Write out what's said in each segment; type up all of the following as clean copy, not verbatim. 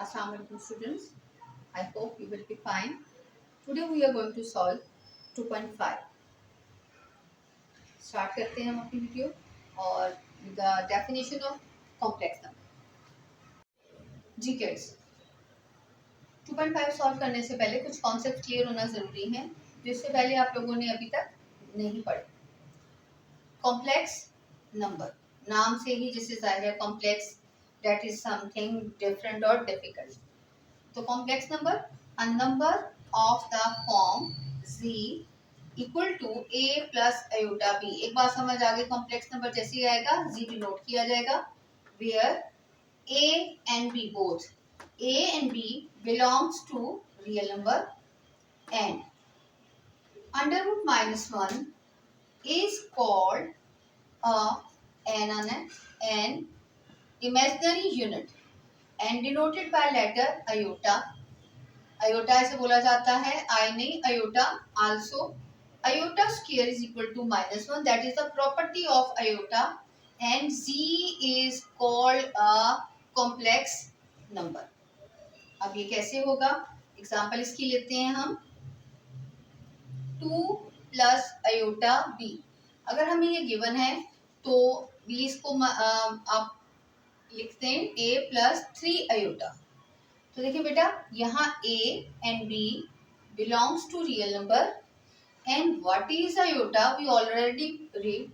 Assalamu alaikum students. I hope you will be fine. Today we are going to solve 2.5. Start करते हैं हम अपनी video और the definition of complex number. जी kids, 2.5 solve करने से पहले कुछ कॉन्सेप्ट क्लियर होना ज़रूरी है जिससे पहले आप लोगों ने अभी तक नहीं पढ़े. कॉम्प्लेक्स नंबर नाम से ही जिससे जाहिर है complex that is something different or difficult. तो complex number a number of the form z equal to a plus iota b. एक बात समझ आ गई, कॉम्प्लेक्स नंबर जैसे ही आएगा z डिनोट किया जाएगा where a and b both a and b belongs to real number and under root minus 1 is called an imaginary unit and denoted by letter iota. Iota ऐसे बोला जाता है, I नहीं iota, also iota square is equal to -1. That is the property of iota and z is called a complex number. अब ये कैसे होगा, example इसकी लेते हैं हम. 2 प्लस आयोटा b. अगर हमें ये गिवन है तो b इसको आप लिखते हैं a प्लस 3 आयोटा. तो देखिए बेटा, यहाँ a and b belongs to real number and what is iota? We already read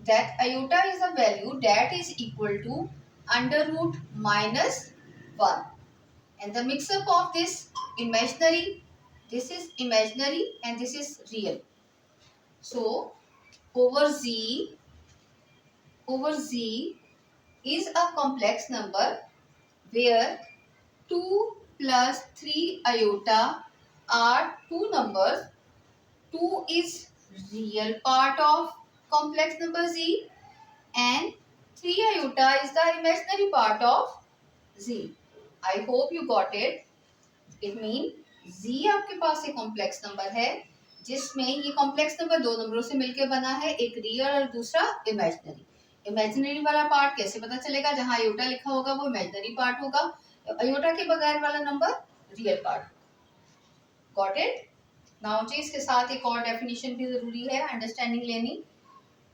that iota is a value that is equal to under root minus 1 and the mix up of this imaginary, this is imaginary and this is real. So over z is a complex number where 2 plus 3 iota are two numbers. 2 is real part of complex number z and 3 iota is the imaginary part of z. I hope you got it. It means z आपके पास एक complex number है जिसमें ये complex number दो नंबरों से मिलकर बना है, एक रियल और दूसरा इमेजिनरी. इमेजिनरी वाला पार्ट कैसे पता चलेगा, जहाँ आयोटा लिखा होगा वो इमेजिनरी पार्ट होगा, आयोटा के बगैर वाला number real part. Got it. Now जी इसके साथ एक और डेफिनेशन भी जरूरी है अंडरस्टैंडिंग लेनी.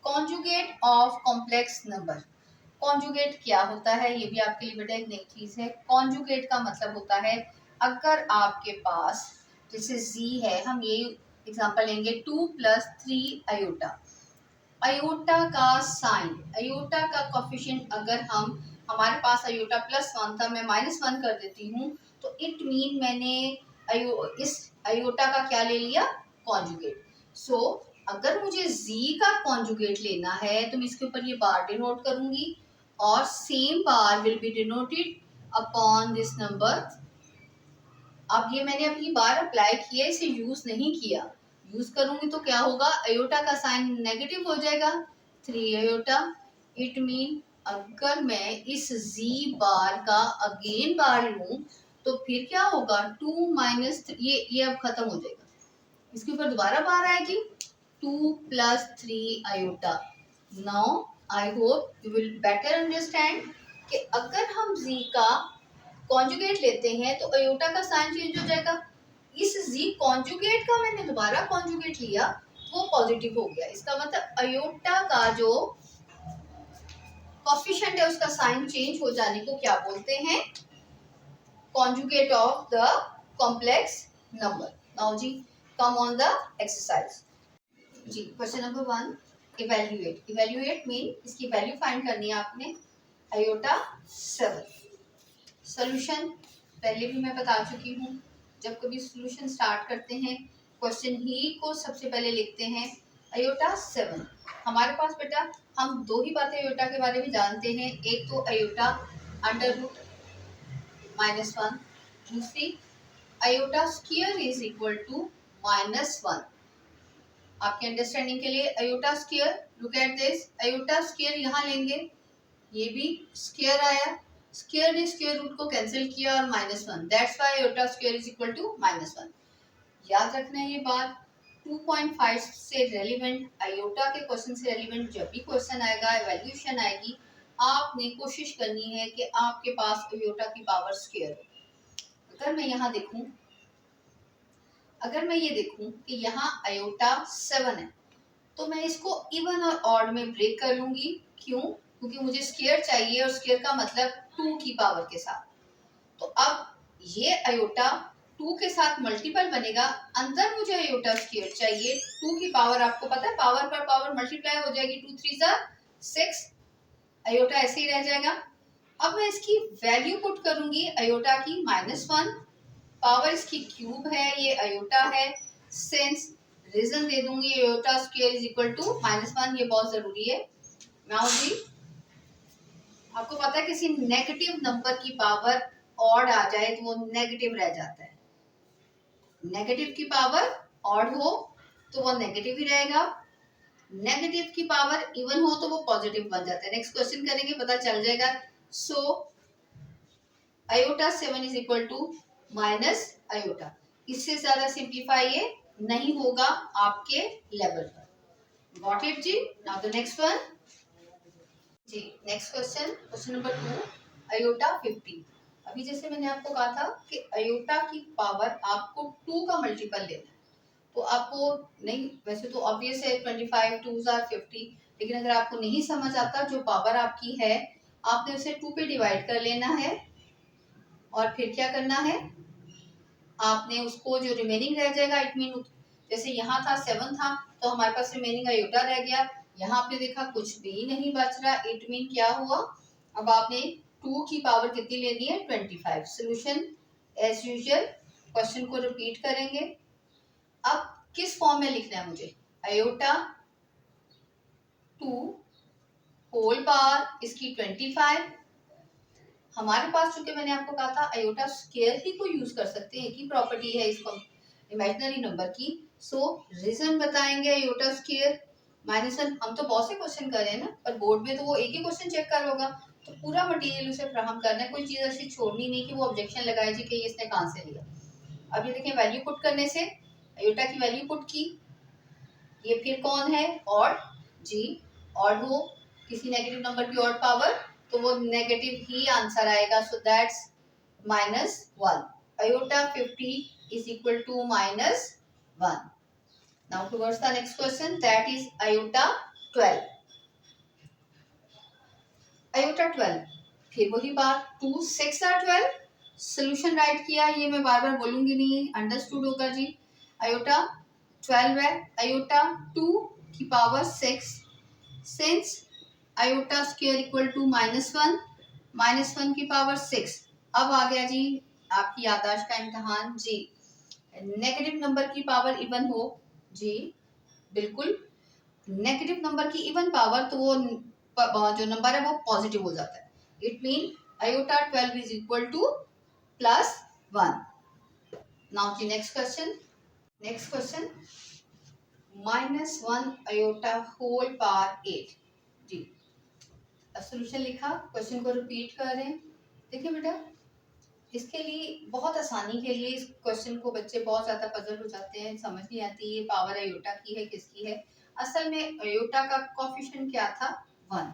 Conjugate of complex number. Conjugate क्या होता है, ये भी आपके लिए बेटा एक नई चीज है. कॉन्जुगेट का मतलब होता है अगर आपके पास जैसे z है, हम ये एग्जांपल लेंगे 2 प्लस 3 आयोटा. आयोटा का साइन, आयोटा का कोफिशिएंट अगर हमारे पास आयोटा +1 था, मैं -1 कर देती हूँ तो इट मीन मैंने इस आयोटा का क्या ले लिया, कॉन्जुगेट. सो अगर मुझे z का कॉन्जुगेट लेना है तो मैं इसके ऊपर ये बार डिनोट करूंगी और same bar will be denoted upon this number. अब ये मैंने अपनी बार अप्लाई किया, इसे यूज नहीं किया. यूज करूंगी तो क्या होगा, आयोटा का साइन नेगेटिव हो जाएगा, 3 आयोटा. इट मीन अगर मैं इस z बार का अगेन बार लूं तो फिर क्या होगा, 2 माइनस ये अब खत्म हो जाएगा, इसके ऊपर दोबारा बार आएगी 2 plus 3 iota. Now I hope you will better understand कि अगर हम z का कॉन्जुगेट लेते हैं तो आयोटा का साइन चेंज हो जाएगा. इस z कॉन्जुगेट का मैंने दोबारा कॉन्जुगेट लिया, वो पॉजिटिव हो गया. इसका मतलब आयोटा का जो कोफिशिएंट है उसका साइन चेंज हो जाने को क्या बोलते हैं, conjugate of the complex number. Now जी कम ऑन द एक्सरसाइज. जी question number 1, evaluate. Evaluate mean इसकी वैल्यू फाइंड करनी है आपने. आयोटा 7. सोल्यूशन पहले भी मैं बता चुकी हूँ, जब कभी सोल्यूशन स्टार्ट करते हैं क्वेश्चन ही को सबसे पहले लिखते हैं आयोटा 7. हमारे पास बेटा हम दो ही बातें आयोटा के बारे में जानते हैं, एक तो आयोटा अंडर रूट -1, दूसरी iota square is equal to -1. आपके अंडरस्टैंडिंग के लिए iota square, look at this, iota square यहाँ लेंगे, ये भी स्क्वायर आया, स्क्वायर ने स्क्वायर रूट को कैंसिल किया और -1. That's why iota square is equal to -1. याद रखना है ये बात. 2.5 से रेलिवेंट, आयोटा के क्वेश्चन से रेलिवेंट जब भी क्वेश्चन आएगा, एवैल्यूएशन आएगी, आपने कोशिश करनी है कि आपके पास आयोटा की पावर स्क्वायर हो. अगर मैं यहाँ देखूं, अगर मैं ये देखूं कि यहाँ आयोटा 7 है, तो मैं इसको इवन और ऑड में ब्रेक कर लूंगी। क्यों? क्योंकि मुझे स्क्वायर चाहिए और स्क्वायर का मतलब 2 की पावर के साथ। तो अब ये आयोटा 2 के साथ मल्टीपल बनेगा, अंदर मुझे आयोटा स्क्वायर चाहिए। 2 की पावर आपको पता है पावर पर पावर मल्टीप्लाई हो जाएगी, 2 3 ज़ा 6, आयोटा ऐसे ही रह जाएगा। अब मैं इसकी वैल्यू पुट करूंगी आयोटा की -1, पावर इसकी क्यूब है, ये आयोटा है, सिंस रीजन दे दूंगी iota square is equal to -1, ये बहुत जरूरी है। नाउ जी, आपको पता है किसी नेगेटिव नंबर की पावर ऑड आ जाए तो वो नेगेटिव रह जाता है। नेगेटिव की पावर ऑड हो तो वो नेगेटिव ही रहेगा, नेगेटिव की पावर इवन हो तो वो पॉजिटिव बन जाता है। नेक्स्ट क्वेश्चन करेंगे, पता चल जाएगा। So iota 7 is equal to minus iota. इससे ज्यादा सिंप्लीफाई ये नहीं होगा आपके लेवल पर। गॉट इट जी? नाउ द नेक्स्ट वन जी, next question, question number 2, iota 50। अभी जैसे मैंने आपको कहा था कि आयोटा की पावर आपको 2 का मल्टीपल लेना है, तो आपको नहीं, वैसे तो ऑब्वियस है 25 2 आर 50, लेकिन अगर आपको नहीं समझ आता, जो पावर आपकी है आपने उसे 2 पे डिवाइड कर लेना है और फिर क्या करना है, आपने उसको जो रिमेनिंग रह जाएगा, इट मीन जैसे यहाँ था 7 था तो हमारे पास रिमेनिंग आयोटा रह गया, यहाँ आपने देखा कुछ भी नहीं बच रहा, इट मीन क्या हुआ, अब आपने 2 की पावर कितनी लेनी है, 25। सोल्यूशन एज यूजुअल, क्वेश्चन को रिपीट करेंगे। अब किस फॉर्म में लिखना है मुझे, आयोटा 2 होल पावर इसकी 25। हमारे पास चूंकि मैंने आपको कहा था आयोटा स्क्वायर ही को यूज कर सकते हैं, एक ही प्रॉपर्टी है इसको इमेजिनरी नंबर की। सो रीजन बताएंगे आयोटा स्क्वायर -1। हम तो बहुत से क्वेश्चन कर रहे हैं ना, पर बोर्ड में तो वो एक ही क्वेश्चन चेक कर होगा, तो पूरा मटेरियल उसे फ्राहम करना है, कोई चीज ऐसी छोड़नी नहीं कि वो ऑब्जेक्शन लगाए जी कि ये इसने कहां से लिया। अब ये देखें, वैल्यू पुट करने से आयोटा की वैल्यू पुट की, ये फिर कौन है, ऑड जी, ऑड हो किसी नेगेटिव नंबर की ऑड पावर तो वो नेगेटिव ही आंसर आएगा। So that's -1। Iota 50 is equal to -1। Now towards the next question, that is iota 12। iota 12 फिर वही बात, 2 6 are 12, सोल्यूशन राइट किया, ये मैं बार बार बोलूंगी नहीं, अंडरस्टूड होगा जी। आयोटा 12 है, आयोटा 2 की power 6, since iota square equal to -1, -1 की पावर 6। अब आ गया जी आपकी याददाश्त का इम्तहान जी, नेगेटिव नंबर की पावर इवन हो जी, बिल्कुल नेगेटिव नंबर की इवन पावर तो वो जो नंबर है वो पॉजिटिव हो जाता है, it mean iota 12 is equal to +1। Now जी next question, next question -1 iota whole power 8 जी। सोल्यूशन लिखा, क्वेश्चन को रिपीट कर रहे हैं। देखिए बेटा, इसके लिए बहुत आसानी के लिए इस क्वेश्चन को बच्चे बहुत ज्यादा पजल हो जाते हैं, समझ नहीं आती ये पावर आयोटा की है किसकी है। असल में आयोटा का कोफिशिएंट क्या था, 1,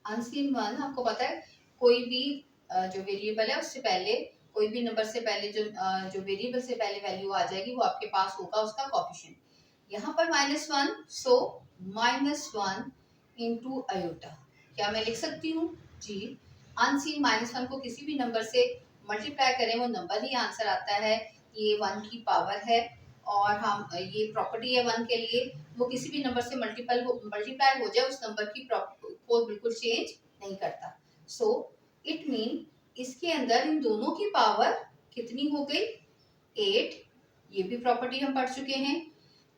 अनसीन 1। आपको पता है कोई भी जो वेरिएबल है उससे पहले, कोई भी नंबर से पहले जो वेरिएबल से पहले वैल्यू आ जाएगी वो आपके पास होगा उसका कोफिशिएंट। यहाँ पर -1, सो -1 इंटू आयोटा, क्या मैं लिख सकती हूँ जी, अनसीन -1 को किसी भी नंबर से मल्टीप्लाई करें वो नंबर ही आंसर आता है, ये 1 की पावर है और हम ये प्रॉपर्टी है 1 के लिए, वो किसी भी नंबर से मल्टीप्लाई हो जाए उस नंबर की को बिल्कुल चेंज नहीं करता। सो इट मीन इसके अंदर इन दोनों की पावर कितनी हो गई, 8। ये भी प्रॉपर्टी हम पढ़ चुके हैं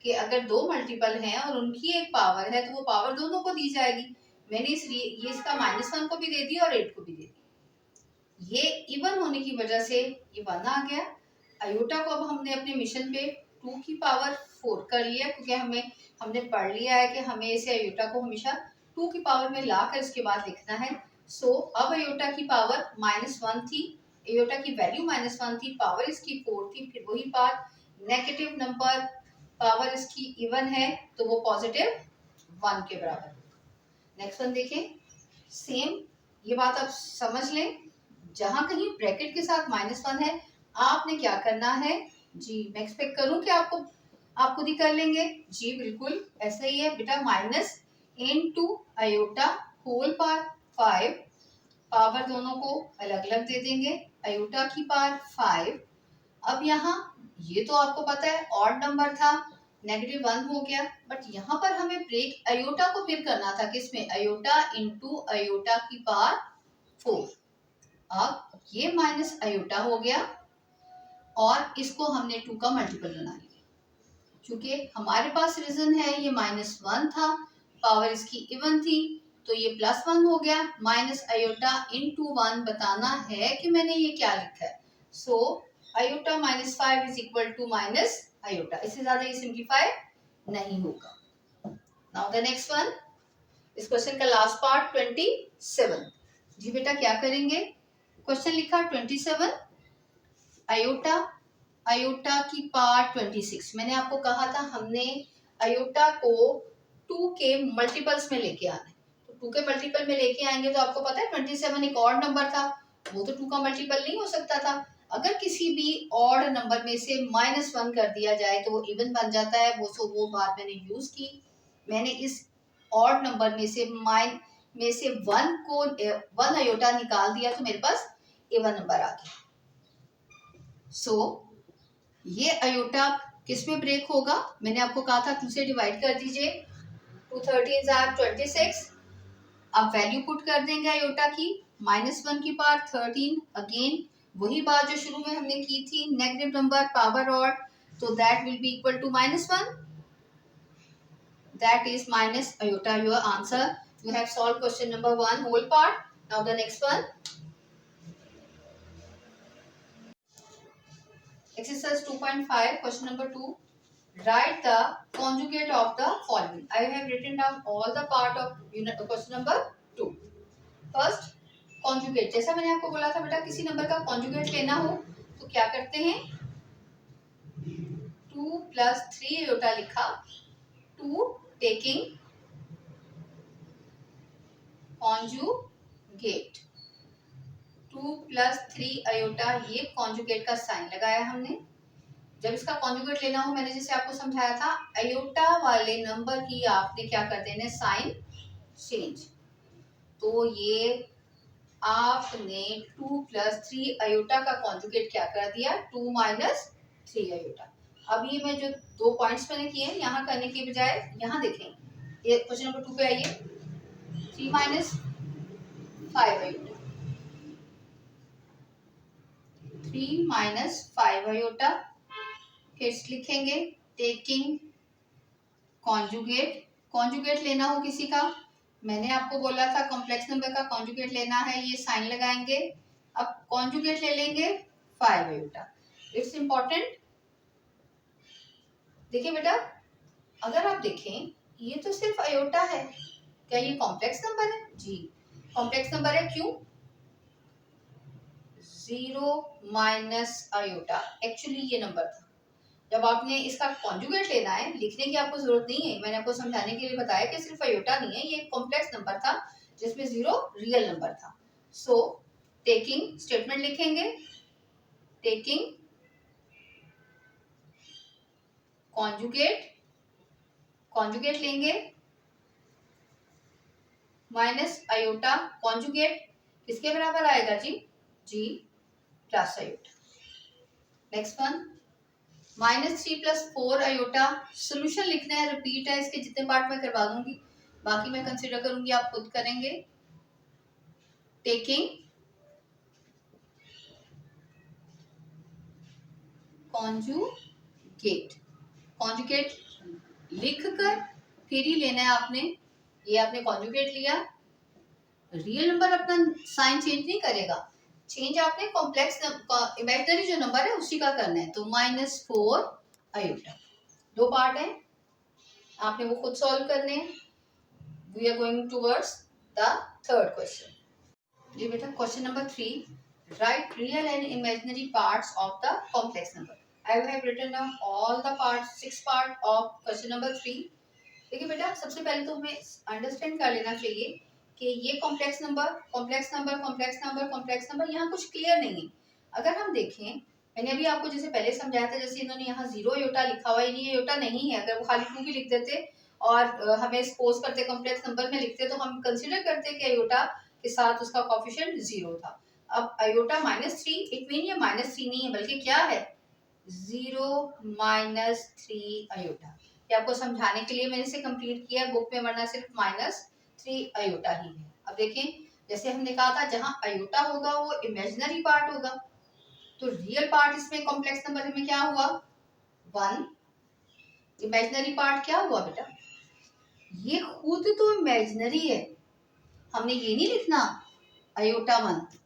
कि अगर दो मल्टीपल हैं और उनकी एक पावर है तो वो पावर दोनों को दी जाएगी। मैंने इसलिए ये इसका -1 को भी दे दी और 8 को भी दे दी। ये इवन होने की वजह से ये 1 आ गया। आयोटा को अब हमने अपने मिशन पे 2 की पावर 4 कर लिया, क्योंकि हमने पढ़ लिया है कि हमें इसे आयोटा को हमेशा 2 की पावर में ला कर इसके बाद लिखना है। सो अब आयोटा की पावर -1 थी, आयोटा की वैल्यू -1 थी, पावर इसकी 4 थी, फिर वही बात, नेगेटिव नंबर पावर इसकी इवन है तो वो +1 के बराबर। नेक्स्ट वन देखें, सेम ये बात आप समझ लें, जहां कहीं ब्रैकेट के साथ -1 है आपने क्या करना है जी, मैं एक्सपेक्ट करूं कि आप खुद ही कर लेंगे जी, बिल्कुल ऐसा ही है बेटा। Minus into iota whole power 5, power दोनों को अलग अलग दे देंगे, आयोटा की पावर 5। अब यहाँ ये तो आपको पता है ऑड नंबर था, -1 हो गया, बट यहाँ पर हमें ब्रेक आयोटा को फिर करना था किसमें, आयोटा इंटू आयोटा की पावर 4। अब ये माइनस आयोटा हो गया और इसको हमने 2 का मल्टीपल बना लिया। क्योंकि हमारे पास रीजन है ये -1 था, पावर इसकी इवन थी, तो ये +1 हो गया। माइनस आयोटा इंटू 1 बताना है कि मैंने ये क्या लिखा है। So iota -5 is equal to minus iota, इससे ज्यादा ये सिंप्लीफाई नहीं होगा। नाउ द नेक्स्ट वन, इस क्वेश्चन का लास्ट पार्ट 27। जी बेटा क्या करेंगे, क्वेश्चन लिखा 27, आयोटा आयोटा की पावर 26। मैंने आपको कहा था हमने आयोटा को 2 के मल्टीपल्स में लेके आना है, तो 2 के मल्टीपल में लेके आएंगे तो आपको पता है 27 एक ऑड नंबर था, वो तो 2 का मल्टीपल नहीं हो सकता था। अगर किसी भी ऑड नंबर में से -1 कर दिया जाए तो वो इवन बन जाता है, वो बात मैंने यूज की। मैंने इस ऑड नंबर में से 1 आयोटा निकाल दिया तो मेरे पास इवन नंबर आ गया। सो ये आयोटा किस में ब्रेक होगा, मैंने आपको कहा था 2 से डिवाइड कर दीजिए, 2 13 are 26। अब वैल्यू पुट कर देंगे आयोटा की, -1 की पावर 13, अगेन वही बात जो शुरू में हमने की थी, नेगेटिव नंबर पावर ऑड, तो that will be equal to -1, that is minus iota. Your answer, you have solved question number 1 whole part. Now the next one, exercise 2.5 question number 2, write the conjugate of the following. I have written down all the part of unit question number 2. First conjugate, जैसा मैंने आपको बोला था बेटा किसी number का conjugate लेना हो तो क्या करते हैं, 2 + 3 आयोटा लिखा, 2 taking conjugate, 2 + 3 आयोटा, ये कॉन्जुगेट का साइन लगाया हमने। जब इसका कॉन्जुगेट लेना हो, मैंने जैसे आपको समझाया था, आयोटा वाले नंबर की आपने क्या कर देना, साइन चेंज। तो ये आपने 2 + 3 आयोटा का कॉन्जुगेट क्या कर दिया, 2 - 3 आयोटा। अब ये मैं जो 2 पॉइंट्स मैंने किए हैं यहाँ करने के बजाय यहाँ देखें, ये क्वेश्चन नंबर 2 पे आइए, 3 - 5 आयोटा, 3 - 5 आयोटा, फिर लिखेंगे टेकिंग कॉन्जुगेट। कॉन्जुगेट लेना हो किसी का, मैंने आपको बोला था कॉम्प्लेक्स नंबर का कॉन्जुगेट लेना है, ये साइन लगाएंगे। अब कॉन्जुगेट ले लेंगे 5 आयोटा, इट्स इंपॉर्टेंट। देखिए बेटा, अगर आप देखें ये तो सिर्फ आयोटा है, क्या ये कॉम्प्लेक्स नंबर है, जी कॉम्प्लेक्स नंबर है। क्यों, 0 - आयोटा एक्चुअली ये नंबर था। जब आपने इसका कॉन्जुगेट लेना है, लिखने की आपको जरूरत नहीं है, मैंने आपको समझाने के लिए बताया कि सिर्फ आयोटा नहीं है, ये कॉम्प्लेक्स नंबर था जिसमें 0 रियल नंबर था। सो टेकिंग स्टेटमेंट लिखेंगे, टेकिंग कॉन्जुगेट, कॉन्जुगेट लेंगे माइनस आयोटा, कॉन्जुगेट किसके बराबर आएगा जी, जी plus iota. Next one, -3 + 4 iota, solution लिखना है, रिपीट है, इसके जितने पार्ट मैं करवा दूंगी, बाकी मैं कंसीडर करूंगी, आप खुद करेंगे। टेकिंग कॉन्जुगेट, कॉन्जुगेट लिख कर फिर ही लेना है आपने, ये आपने कॉन्जुगेट लिया, रियल नंबर अपना साइन चेंज नहीं करेगा, चेंज आपने कॉम्प्लेक्स इमेजिनरी जो नंबर है उसी का करना है। तो -4 आयोटा, 2 पार्ट है, आपने वो खुद सॉल्व करने हैं। We are going towards the third question. जी बेटा, question number 3, right real and imaginary parts of the complex number. I have written down all the parts, 6 part of question number 3। देखिए बेटा, सबसे पहले तो हमें अंडरस्टैंड कर लेना चाहिए कि ये complex number complex number complex number complex number, यहाँ कुछ क्लियर नहीं है। अगर हम देखें, मैंने अभी आपको जैसे पहले समझाया था, जैसे इन्होंने यहाँ 0 आयोटा लिखा हुआ है, ये आयोटा नहीं है। अगर वो खाली 2 भी लिख देते और हमें सपोज करते कॉम्प्लेक्स नंबर में लिखते, तो हम कंसिडर करते कि आयोटा के साथ उसका कोफिशिएंट 0 था। अब आयोटा -3, इट मीन ये -3 नहीं है, बल्कि क्या है, 0 -3 आयोटा। ये आपको समझाने के लिए मैंने इसे कंप्लीट किया है बुक में, वरना सिर्फ -3 आयोटा ही है। अब देखें, जैसे हमने कहा था, जहां आयोटा होगा वो इमेजिनरी पार्ट होगा, तो रियल पार्ट इसमें कॉम्प्लेक्स नंबर में क्या हुआ, 1। इमेजिनरी पार्ट क्या हुआ बेटा, ये खुद तो इमेजिनरी है, हमने ये नहीं लिखना आयोटा 1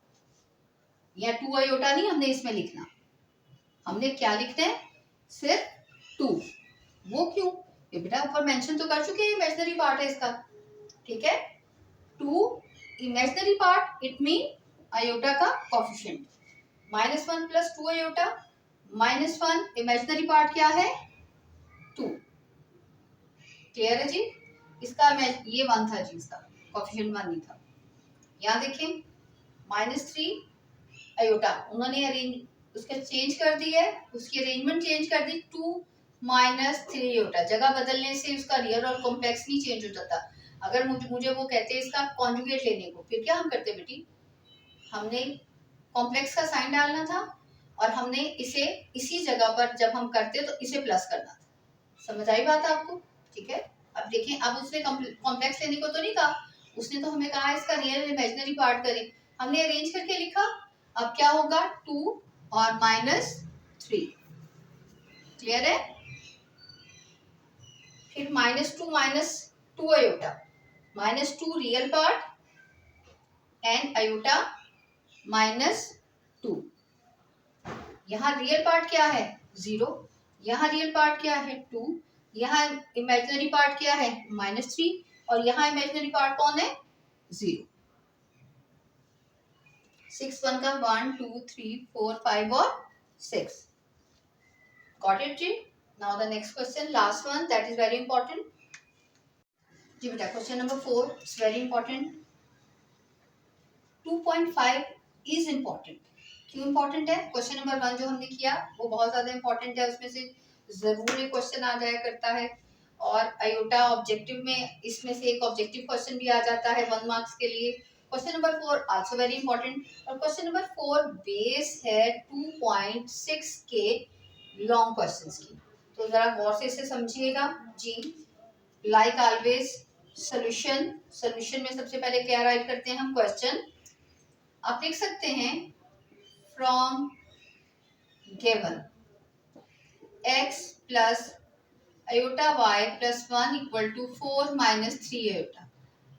या 2 आयोटा, नहीं हमने इसमें लिखना, हमने क्या लिखना है, सिर्फ 2। वो क्यों, ये बेटा ऊपर मेंशन तो कर चुके हैं, इमेजिनरी पार्ट है इसका, ठीक है। 2 imaginary part, it mean iota का कोफिशिएंट, -1 + 2 आयोटा, -1 इमेजिनरी पार्ट क्या है, 2। क्लियर है जी, इसका ये 1 था जी, इसका कोफिशिएंट 1 नहीं था। यहाँ देखें -3 आयोटा, उन्होंने अरेंज उसके चेंज कर दी है, उसकी अरेंजमेंट चेंज कर दी, 2 -3 आयोटा, जगह बदलने से उसका रियल और कॉम्प्लेक्स नहीं चेंज हो जाता। अगर मुझे वो कहते हैं इसका कॉन्जुगेट लेने को, फिर क्या हम करते बेटी, हमने कॉम्प्लेक्स का साइन डालना था और हमने इसे इसी जगह पर जब हम करते तो इसे प्लस करना था। समझ आई बात आपको, ठीक है। अब देखें, अब उसने कॉम्प्लेक्स लेने को तो नहीं कहा, उसने तो हमें कहा इसका रियल इमेजिनरी पार्ट करें, हमने अरेंज करके लिखा। अब क्या होगा, 2 और -3, क्लियर है। फिर -2 iota, -2 real part and iota -2। यहाँ रियल पार्ट क्या है, 0, यहाँ रियल पार्ट क्या है, 2, यहाँ इमेजिनरी पार्ट क्या है, -3, और यहाँ इमेजिनरी पार्ट कौन है, 0। 6 1 का 1 2 3 4 5 और 6। Got it ji. Now the next question, last one, that is very important जी बेटा। Question number 4 is very important. 2.5 is important. क्यों इम्पोर्टेंट है, क्वेश्चन नंबर 1 जो हमने किया वो बहुत ज्यादा इंपॉर्टेंट है, उसमें से जरूर एक क्वेश्चन आ जाया करता है, और आयोटा ऑब्जेक्टिव में इसमें से एक ऑब्जेक्टिव क्वेश्चन भी आ जाता है 1 मार्क्स के लिए। Question number 4 also very important, और क्वेश्चन नंबर 4 बेस है 2.6 के लॉन्ग क्वेश्चंस की। तो जरा गौर से इसे समझिएगा जी। लाइक ऑलवेज सॉल्यूशन में सबसे पहले क्या राइट करते हैं हम, क्वेश्चन। आप लिख सकते हैं from given x plus iota y plus 1 equal to 4 -3 आयोटा।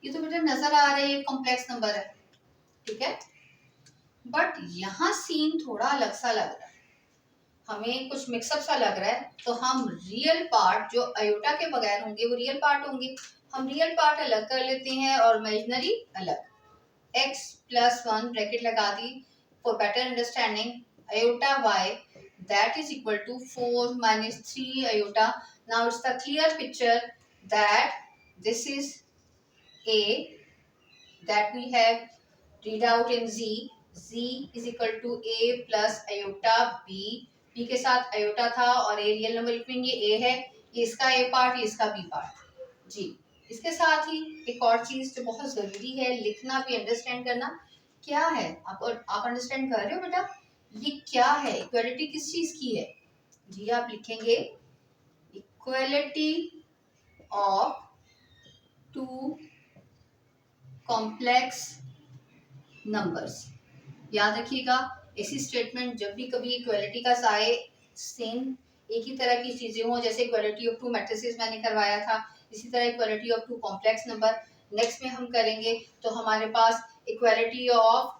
ये तो बेटा नजर आ रहा है, ये कॉम्प्लेक्स नंबर है, ठीक है। बट यहाँ सीन थोड़ा अलग सा लग रहा है, हमें कुछ मिक्सअप सा लग रहा है। तो हम रियल पार्ट जो आयोटा के बगैर होंगे वो रियल पार्ट होंगे, हम रियल पार्ट अलग कर लेते हैं और इमेजिनरी अलग। x प्लस 1 ब्रैकेट लगा दी for better understanding, iota y that is equal to 4 -3 iota. Now it's the clear picture that this is a that we have read out in z is equal to a plus iota b, b के साथ iota था और a real number, it mean ये a है, ये इसका a part, ये इसका b पार्ट जी। इसके साथ ही एक और चीज जो बहुत जरूरी है लिखना भी, अंडरस्टैंड करना, क्या है, आप अंडरस्टैंड कर रहे हो बेटा, ये क्या है, इक्वालिटी किस चीज की है जी। आप लिखेंगे इक्वालिटी ऑफ 2 कॉम्प्लेक्स नंबर्स। याद रखिएगा, ऐसी स्टेटमेंट जब भी कभी इक्वालिटी का साए सेम एक ही तरह की चीजें हो, जैसे इक्वालिटी ऑफ 2 मैट्रिसेस मैंने करवाया था, इसी तरह equality of 2 complex number next में हम करेंगे। तो हमारे पास इक्वालिटी ऑफ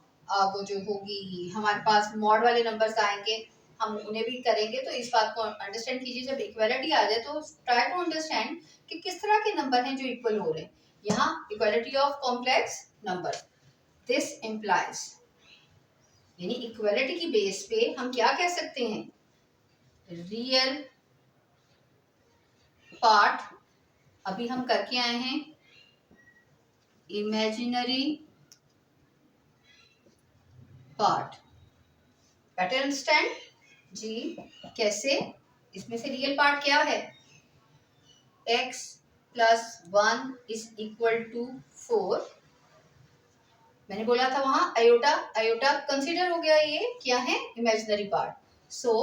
वो जो होगी, हमारे पास मॉड वाले नंबर्स आएंगे, हम उन्हें भी करेंगे। तो इस बात को अंडरस्टैंड कीजिए, जब इक्वालिटी आ जाए तो ट्राई टू अंडरस्टैंड कि किस तरह के नंबर हैं जो इक्वल हो रहे हैं। यहाँ equality of complex number, this implies, यानी इक्वालिटी की बेस पे हम क्या कह सकते हैं, रियल पार्ट अभी हम करके आए हैं इमेजिनरी पार्ट। बेटर अंडरस्टैंड जी। कैसे? इसमें से रियल पार्ट क्या है? x plus 1 is equal to 4। मैंने बोला था वहां अयोटा, अयोटा कंसीडर हो गया, ये क्या है? Imaginary part. So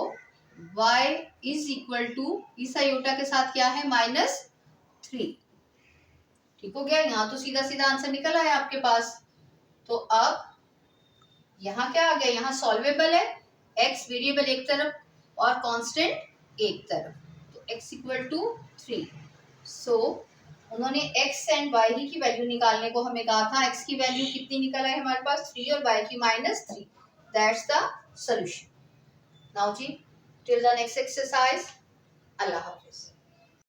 y is equal to, इस अयोटा के साथ क्या है? -3। ठीक हो गया? यहाँ तो सीधा सीधा आंसर निकल आया आपके पास। तो अब यहाँ क्या आ गया? यहाँ सॉल्वेबल है, x वेरिएबल एक तरफ और कांस्टेंट एक तरफ, तो x इक्वल टू 3। सो उन्होंने x एंड y ही की वैल्यू निकालने को हमें कहा था। x की वैल्यू कितनी निकल आई हमारे पास? 3 और y की -3। That's the solution. नाउ जी, टिल द नेक्स्ट एक्सरसाइज। अल्लाह हाफिज।